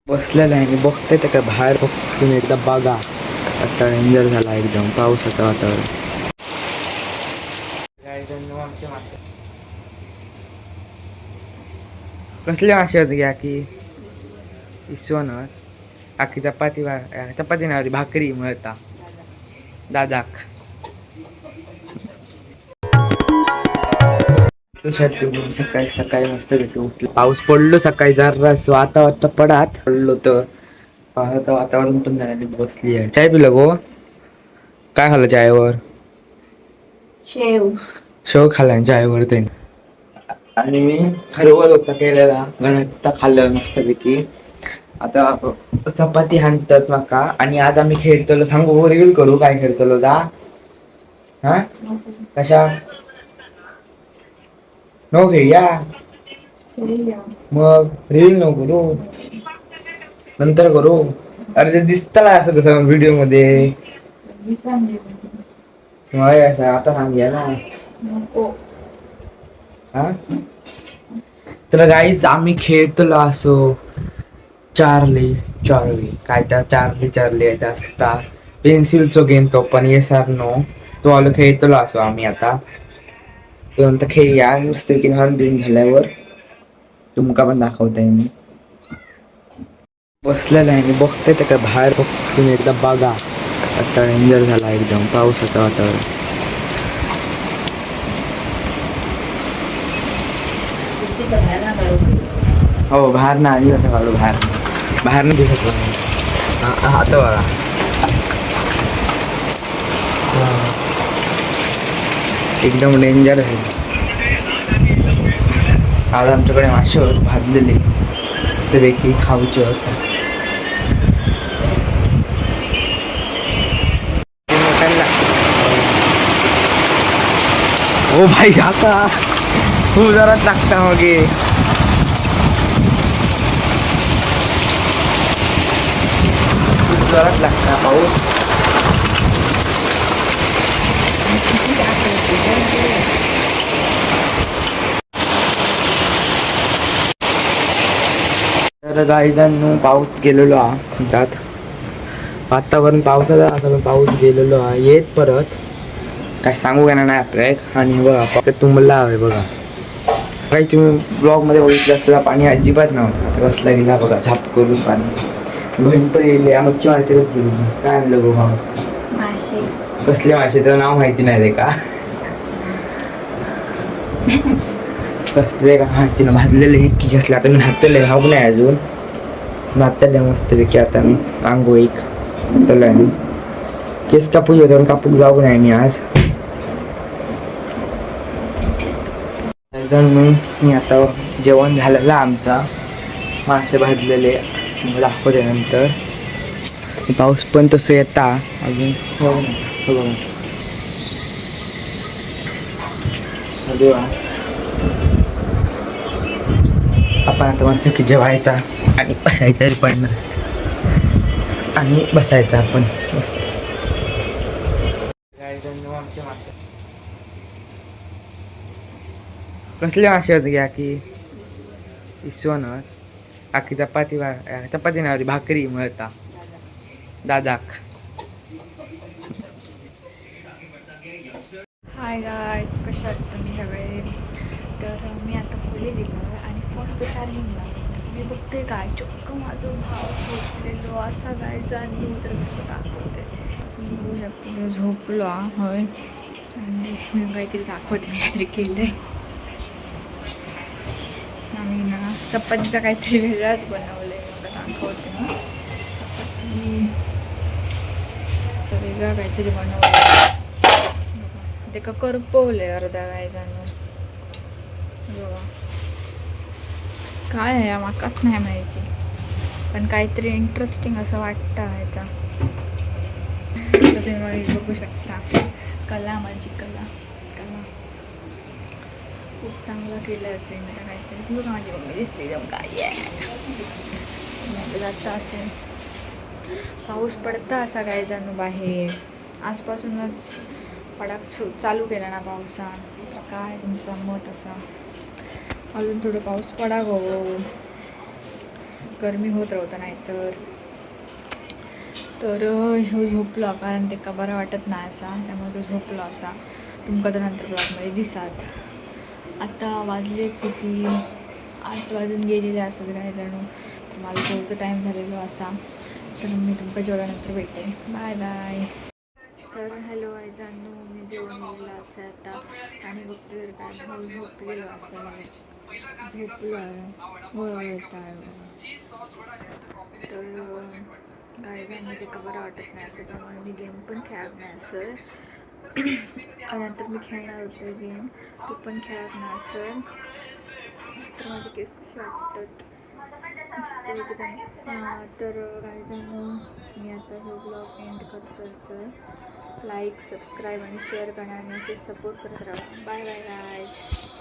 बसलेला आहे आणि बघते तर काय बाहेर बघून एकदा बघा. आता एन्जॉय झाला एकदम पावसाचं वातावरण. कसले मासे होते घ्या की इसवण आखी चपाती चपाती नाही भाकरी मिळता दादाक. सकाळी सकाळी मस्त भेटू पाऊस पडलो सकाळी जरास आता वाटतं पडात पडलो तर पावसाचं वातावरण पण झालं. बसली आहे चाय पिलं गो. काय खाल्लं चायवर? शेव. शेव खाल्ला चायवर ते. आणि मी खरवस होता केलेला घरात खाल्लं मस्तपैकी. आता चपाती हाणतात माका आणि आज आम्ही खेळतलो सांगू रिव्हील करू काय खेळतलो दा. हा कशा नको खेळूया मग रील नको करू नंतर करू. अरे ते दिसत असं तसं व्हिडिओ मध्ये आता सांगूया ना. हा तर गाईच आम्ही खेळतलो असो चार्ली काय तर चार्ली येत असता पेन्सिलचो गेम तो पण येस आर नो तो आलो खेळतलो असो आम्ही आता. तो नंतर खेळूया नुसतं की लहान दिन झाल्यावर तुमका पण दाखवताय मी. बसलेला आहे आणि बघते तर काय बाहेर बघून एकदा बघा. आता एन्जॉय झाला एकदम पावसाचं वातावरण. हो बाहेर ना आधी कसं काढू बाहेर नाही दिसत आता बघा. एकदम डेंजर आहे. आज आमच्याकडे मासे भाजलेले मस्तपैकी खाऊचे होते. ओ भाई आता खूप जोरात लागता मग खूप जोरात लागता पाऊस. तर गाईजांनो पाऊस गेलेलो हा त्यात वातावरण पावसाचा असं पाऊस गेलेलो हा येत परत काय सांगू येणार नाही आपल्या. आणि बघा फक्त तुंबला आहे बघा. काही तुम्ही ब्लॉग मध्ये बघितलं असतं पाणी अजिबात नव्हतं. रसला गेला बघा झाप करून पाणी बहीण पण येईल मच्छी मार्केटच गेली. काय आणलं गो मासे. कसले मासे त्याचं नाव माहिती नाही रे का कसले का माहिती ना भाजलेले की कसले. आता मी हातले हाव नाही अजून नात्याला मस्तपैकी आता मी आंघोळी तला केस कापूक होतो कापूक जाऊ नाही मी आज. मी आता जेवण झालेलं आमचा मासे भाजलेले दाखवते नंतर. पाऊस पण तसं येता अजून आपण आता मस्त की जेवायचा आणि बसायचा पडणार आणि बसायचा आपण मस्त. कसले मासे होते घ्या की इसवण आखी चपाती नाही भाकरी मिळता दादाक. हाय गाईज, कशा आहात तुम्ही सगळे. तर मी आता खोली गेलो आणि फोन तो चार्जिंगला मी बघते काय चक्क माझं भाव झोपलेलो असा काय जाणून तर दाखवते. तुम्ही बघू शकतो तो झोपलो होय आणि मी काहीतरी दाखवते. मी काहीतरी केलं आम्ही ना चपातीचा काहीतरी वेगळाच बनवलं आहे. दाखवते ना चपाती वेगळा काहीतरी बनवलं ते का करपवले अर्धा काय जाणून बघा काय आहे माकाच नाही माहिती पण काहीतरी इंटरेस्टिंग असं वाटतं आहे. तर तुम्ही बघू शकता कला माझी कला खूप चांगलं केलं असेल मला काहीतरी. बघा माझी मम्मी दिसली जाऊन काय जाता असेल. पाऊस पडता असा काय जाणू बाहेर आजपासूनच पडाक चालू केला ना पावसान. काय तुमचं मत असा अजून थोडं पाऊस पडा गो गरमी होत राहतं नाही तर ह्यो झोपला कारण ते का बरं वाटत नाही असा, त्यामुळे तो झोपला असा. तुमका तर नंतर ब्लॉगमध्ये दिसात. आता वाजले किती 8 वाजून गेलेले असतात काय जणू. तर माझा जेवचा टाईम झालेला असा. तर मी तुमका जेवल्यानंतर भेटेन. Bye bye. तर हॅलो आयजानू, मी जेवण गेलेलं असं आता आणि बघते तर काय भाऊ झोपलेलं असं झोपलं आहे वळवळत आहे. तर काय झालं ते का बरं वाटत नाही असं, त्यामुळे मी गेम पण खेळत नाही असं. नंतर मी खेळणार होते गेम, तो पण खेळत नाही असं. तर माझे केस कसे वाटतात मस्त एकदम. तर काय झालं मी आता हा ब्लॉग एंड करतो असं. लाईक सबस्क्राईब आणि शेअर करा आणि असे सपोर्ट करत राहा. Bye bye guys.